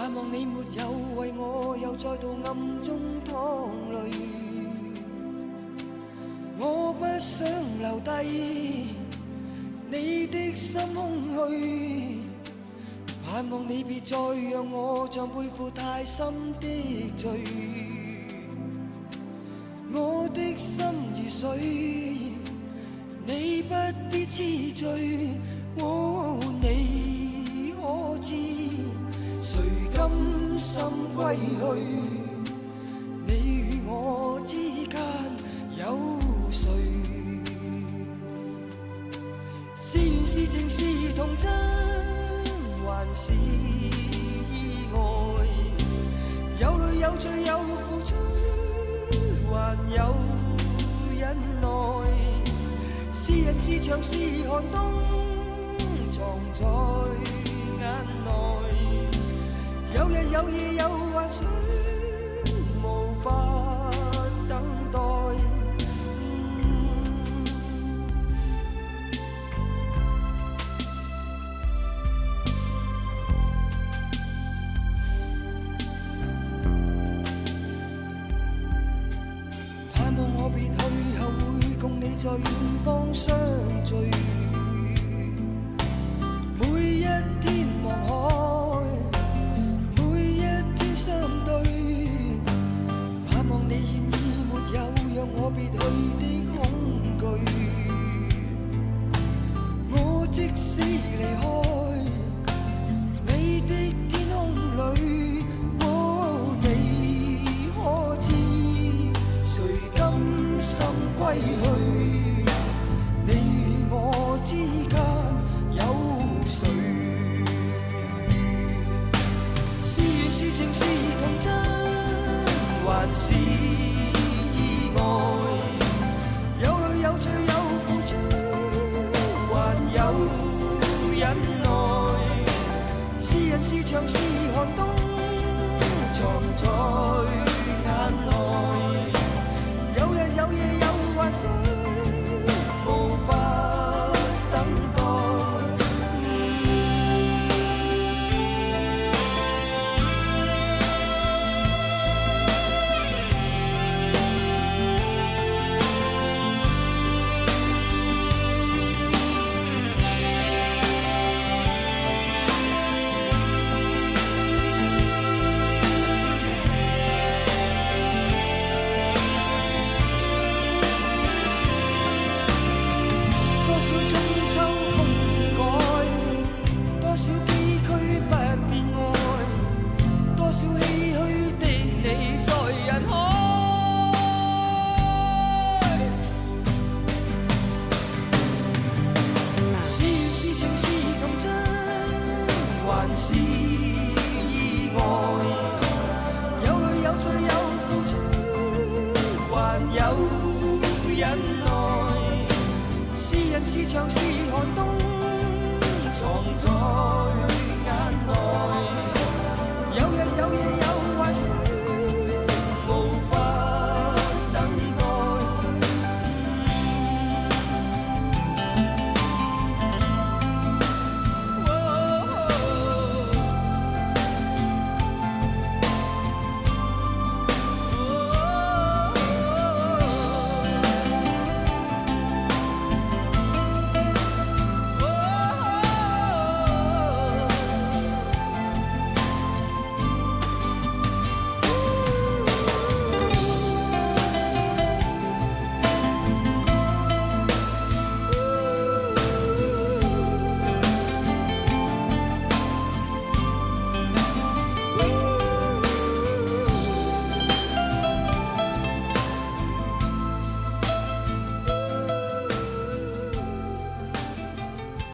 盼望你沒有為我又再度暗中淌淚，我不想留低你的心空虛，盼望你別再讓我像背負太深的罪，我的心如水，你不必知罪，你可知誰甘心歸去？你與我之間有誰？是緣是情是童真，還是意外？有淚有罪有付出，還有忍耐。是人是牆是寒冬，藏在眼內。有日有夜有幻想，無法等待。盼望我別去後會共你在遠方相聚，每一天望海，每一天相對，盼望你現已沒有讓我別去的恐懼，我即使離開你的天空裏，你可知誰甘心歸去？你與我之間有誰？是緣是情是童真，還是意外？有淚有罪有付出，還有忍耐。是人是牆是寒冬，藏在眼內。有日有夜有幻想，無法等待。多少春秋風雨改，多少崎嶇不變愛，多少唏噓的你在人海。是緣是情是童真，還是意外？有淚有罪有付出，還有忍耐。是人是牆是寒冬，藏在